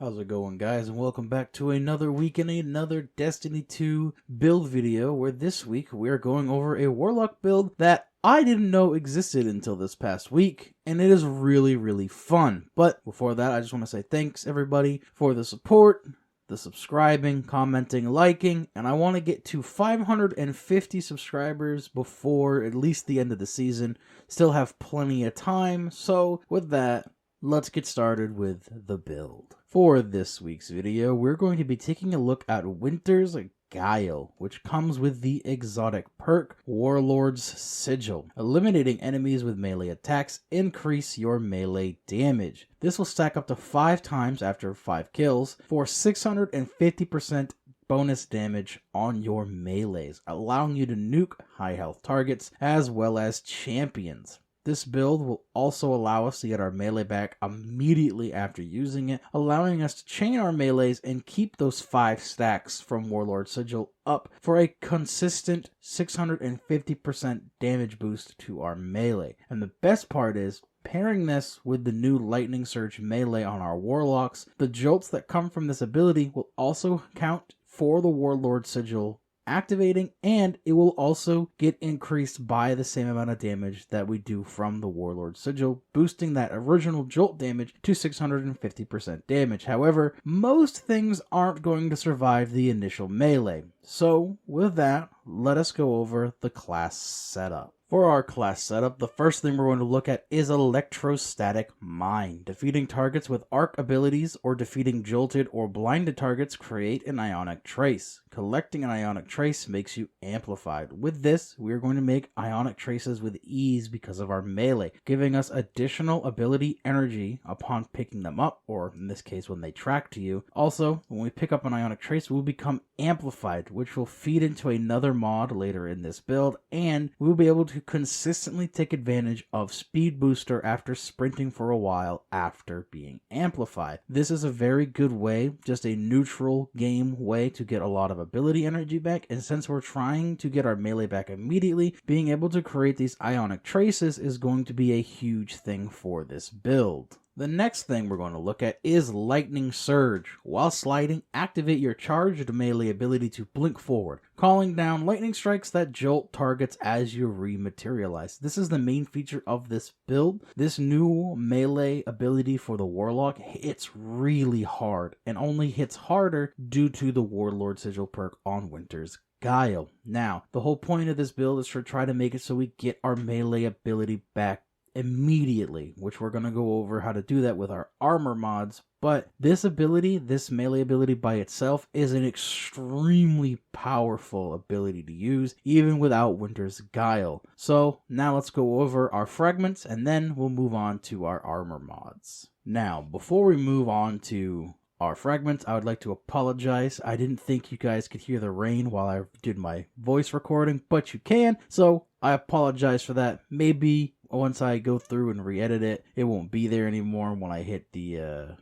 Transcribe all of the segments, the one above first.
How's it going, guys, and welcome back to another week and another Destiny 2 build video, where this week we're going over a Warlock build that I didn't know existed until this past week, and it is really fun. But before that, I just want to say thanks everybody for the support, the subscribing, commenting, liking, and I want to get to 550 subscribers before at least the end of the season. Still have plenty of time, so with that, let's get started with the build. For this week's video, we're going to be taking a look at Winter Guile, which comes with the exotic perk Warlord's Sigil. Eliminating enemies with melee attacks increase your melee damage. This will stack up to 5 times after 5 kills for 650% bonus damage on your melees, allowing you to nuke high health targets as well as champions. This build will also allow us to get our melee back immediately after using it, allowing us to chain our melees and keep those 5 stacks from Warlord Sigil up for a consistent 650% damage boost to our melee. And the best part is, pairing this with the new Lightning Surge melee on our Warlocks, the jolts that come from this ability will also count for the Warlord Sigil activating, and it will also get increased by the same amount of damage that we do from the Warlord Sigil, boosting that original jolt damage to 650% damage. However, most things aren't going to survive the initial melee. So with that, let us go over the class setup. For our class setup, the first thing we're going to look at is Electrostatic Mine. Defeating targets with arc abilities or defeating jolted or blinded targets create an Ionic Trace. Collecting an Ionic Trace makes you amplified. With this, we are going to make Ionic Traces with ease because of our melee, giving us additional ability energy upon picking them up, or in this case when they track to you. Also, when we pick up an Ionic Trace, we will become amplified, which will feed into another mod later in this build, and we will be able to consistently take advantage of Speed Booster after sprinting for a while after being amplified. This is a very good way, just a neutral game way to get a lot of ability energy back, and since we're trying to get our melee back immediately, being able to create these Ionic Traces is going to be a huge thing for this build. The next thing we're going to look at is Lightning Surge. While sliding, activate your charged melee ability to blink forward, calling down lightning strikes that jolt targets as you rematerialize. This is the main feature of this build. This new melee ability for the Warlock hits really hard, and only hits harder due to the Warlord Sigil perk on Winter's Guile. Now, the whole point of this build is to try to make it so we get our melee ability back immediately, which we're going to go over how to do that with our armor mods. But this ability, this melee ability by itself, is an extremely powerful ability to use even without Winter's Guile. So now let's go over our fragments and then we'll move on to our armor mods. Now, before we move on to our fragments, I would like to apologize. I didn't think you guys could hear the rain while I did my voice recording, but you can, so I apologize for that. Maybe once I go through and re-edit it, it won't be there anymore when I hit the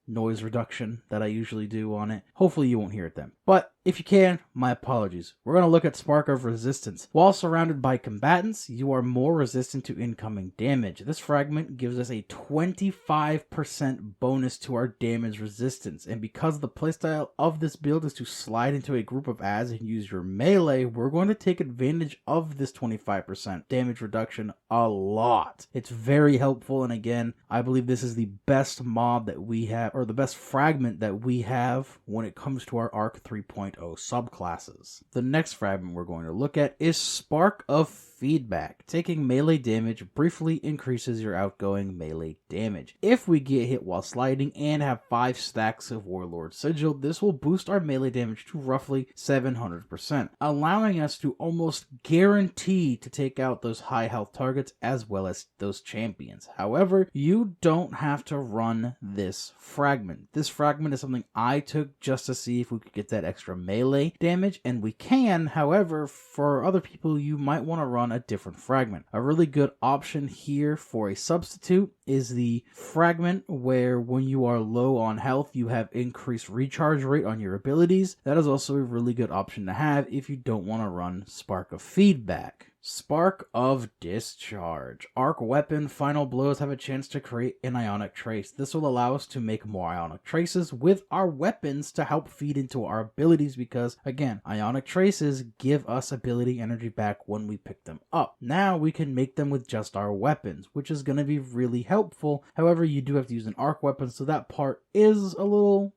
noise reduction that I usually do on it. Hopefully you won't hear it then. But if you can, my apologies. We're going to look at Spark of Resistance. While surrounded by combatants, you are more resistant to incoming damage. This fragment gives us a 25% bonus to our damage resistance. And because the playstyle of this build is to slide into a group of adds and use your melee, we're going to take advantage of this 25% damage reduction a lot. It's very helpful, and again, I believe this is the best mod that we have, or the best fragment that we have when it comes to our Arc 3.0 subclasses. The next fragment we're going to look at is Spark of Feedback. Taking melee damage briefly increases your outgoing melee damage. If we get hit while sliding and have 5 stacks of Warlord Sigil, this will boost our melee damage to roughly 700%, allowing us to almost guarantee to take out those high health targets as well as those champions. However, you don't have to run this fragment. This fragment is something I took just to see if we could get that extra melee damage, and we can. However, for other people, you might want to run a different fragment. A really good option here for a substitute is the Fragment, where when you are low on health, you have increased recharge rate on your abilities. That is also a really good option to have if you don't want to run Spark of Feedback. Spark of Discharge. Arc weapon final blows have a chance to create an Ionic Trace. This will allow us to make more Ionic Traces with our weapons to help feed into our abilities because, again, Ionic Traces give us ability energy back when we pick them up. Now we can make them with just our weapons, which is going to be really helpful. However, you do have to use an arc weapon, so that part is a little,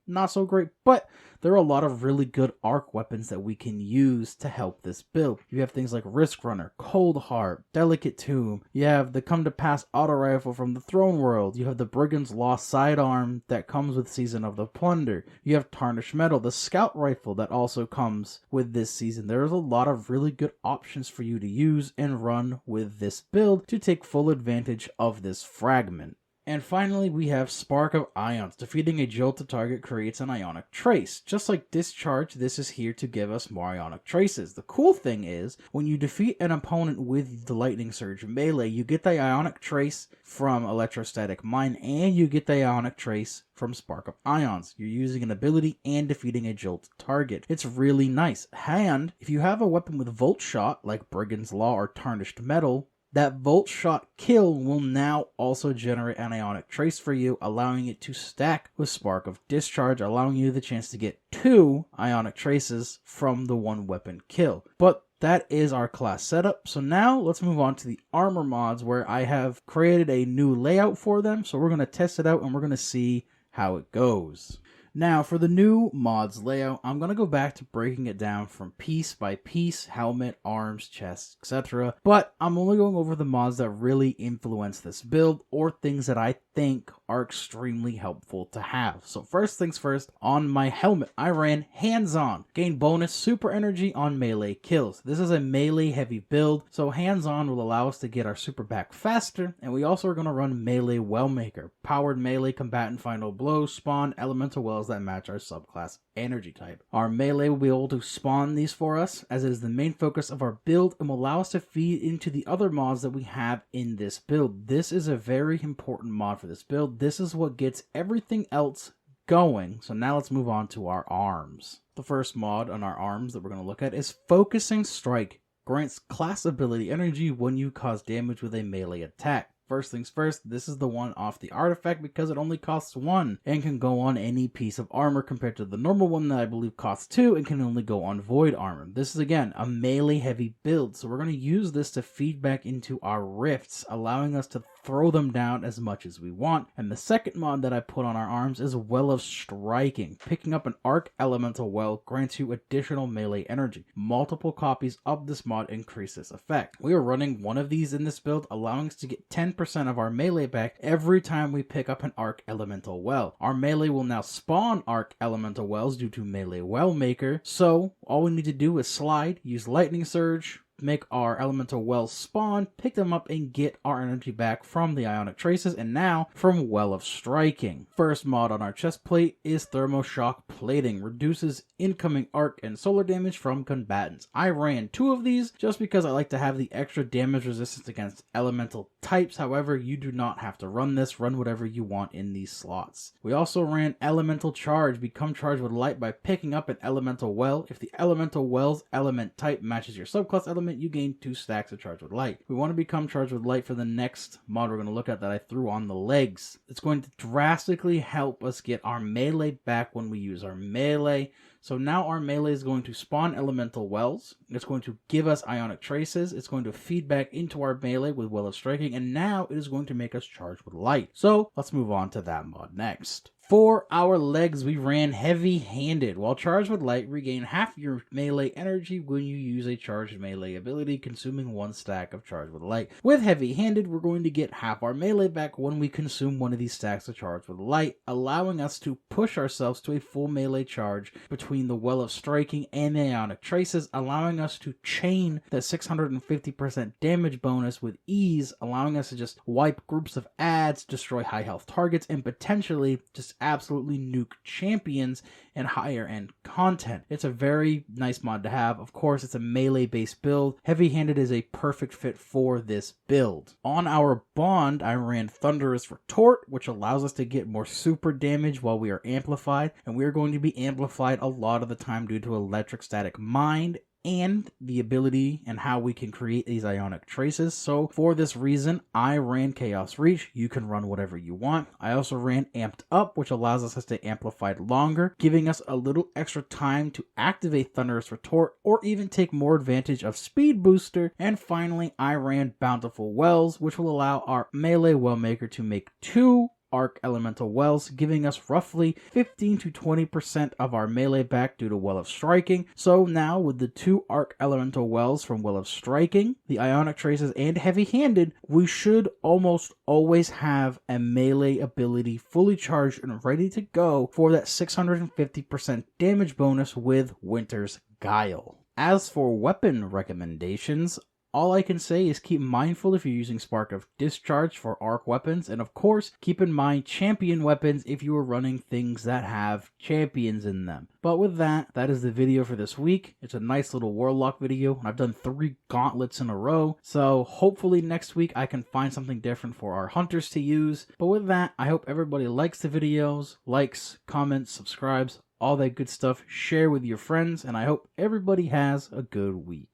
not so great, but there are a lot of really good arc weapons that we can use to help this build. You have things like Risk Runner, Cold Heart, Delicate Tomb. You have the Come to Pass auto rifle from the Throne World. You have the Brigand's Lost Sidearm that comes with Season of the Plunder. You have Tarnished Metal, the Scout rifle that also comes with this season. There's a lot of really good options for you to use and run with this build to take full advantage of this fragment. And finally, we have Spark of Ions. Defeating a jolted target creates an Ionic Trace. Just like Discharge, this is here to give us more Ionic Traces. The cool thing is, when you defeat an opponent with the Lightning Surge melee, you get the Ionic Trace from Electrostatic Mine, and you get the Ionic Trace from Spark of Ions. You're using an ability and defeating a jolted target. It's really nice. And if you have a weapon with Volt Shot, like Brigand's Law or Tarnished Metal, that Volt Shot kill will now also generate an Ionic Trace for you, allowing it to stack with Spark of Discharge, allowing you the chance to get 2 Ionic Traces from the one weapon kill. But that is our class setup. So now let's move on to the armor mods, where I have created a new layout for them. So we're going to test it out and we're going to see how it goes. Now, for the new mods layout, I'm going to go back to breaking it down from piece by piece, helmet, arms, chest, etc. But I'm only going over the mods that really influence this build, or things that I think are extremely helpful to have. So first things first, on my helmet, I ran hands-on. Gain bonus super energy on melee kills. This is a melee heavy build, so hands-on will allow us to get our super back faster, and we also are going to run melee Wellmaker. Powered melee combatant final blows spawn elemental wells that match our subclass energy type. Our melee will be able to spawn these for us, as it is the main focus of our build, and will allow us to feed into the other mods that we have in this build. This is a very important mod for this build. This is what gets everything else going. So now let's move on to our arms. The first mod on our arms that we're going to look at is Focusing Strike. Grants class ability energy when you cause damage with a melee attack. First things first, this is the one off the artifact because it only costs 1 and can go on any piece of armor, compared to the normal one that I believe costs 2 and can only go on void armor. This is again a melee heavy build, so we're going to use this to feed back into our rifts, allowing us to throw them down as much as we want. And the second mod that I put on our arms is Well of Striking. Picking up an Arc Elemental Well grants you additional melee energy. Multiple copies of this mod increase this effect. We are running one of these in this build, allowing us to get 10% of our melee back every time we pick up an Arc Elemental Well. Our melee will now spawn Arc Elemental Wells due to melee Wellmaker, so all we need to do is slide, use Lightning Surge, make our elemental wells spawn, pick them up, and get our energy back from the Ionic Traces, and now from Well of Striking. First mod on our chest plate is Thermoshock Plating. Reduces incoming arc and solar damage from combatants. I ran 2 of these just because I like to have the extra damage resistance against elemental types. However, you do not have to run this. Run whatever you want in these slots. We also ran Elemental Charge. Become charged with light by picking up an elemental well. If the elemental well's element type matches your subclass element, you gain 2 stacks of Charge with Light. We want to become Charged with Light for the next mod we're going to look at that I threw on the legs. It's going to drastically help us get our melee back when we use our melee. So now our melee is going to spawn elemental wells. It's going to give us Ionic Traces. It's going to feed back into our melee with Well of Striking, and now it is going to make us Charged with Light. So let's move on to that mod next. For our legs, we ran Heavy-Handed. While Charged with Light, regain half your melee energy when you use a charged melee ability, consuming 1 stack of Charged with Light. With Heavy-Handed, we're going to get half our melee back when we consume one of these stacks of Charged with Light, allowing us to push ourselves to a full melee charge between the Well of Striking and the Ionic Traces, allowing us to chain that 650% damage bonus with ease, allowing us to just wipe groups of adds, destroy high health targets, and potentially just just absolutely nuke champions and higher end content. It's a very nice mod to have. Of course, it's a melee based build. Heavy-handed is a perfect fit for this build. On our bond, I ran Thunderous Retort, which allows us to get more super damage while we are amplified, and we are going to be amplified a lot of the time due to Electric Static Mind and the ability and how we can create these Ionic Traces. So for this reason, I ran Chaos Reach. You can run whatever you want. I also ran Amped Up, which allows us to stay amplified longer, giving us a little extra time to activate Thunderous Retort or even take more advantage of Speed Booster. And finally, I ran Bountiful Wells, which will allow our melee Wellmaker to make 2 Arc Elemental Wells, giving us roughly 15 to 20% of our melee back due to Well of Striking. So now with the 2 Arc Elemental Wells from Well of Striking, the Ionic Traces, and Heavy-Handed, we should almost always have a melee ability fully charged and ready to go for that 650% damage bonus with Winter's Guile. As for weapon recommendations, all I can say is keep mindful if you're using Spark of Discharge for arc weapons, and of course, keep in mind champion weapons if you are running things that have champions in them. But with that, that is the video for this week. It's a nice little Warlock video. I've done 3 gauntlets in a row, so hopefully next week I can find something different for our hunters to use. But with that, I hope everybody likes the videos, likes, comments, subscribes, all that good stuff. Share with your friends, and I hope everybody has a good week.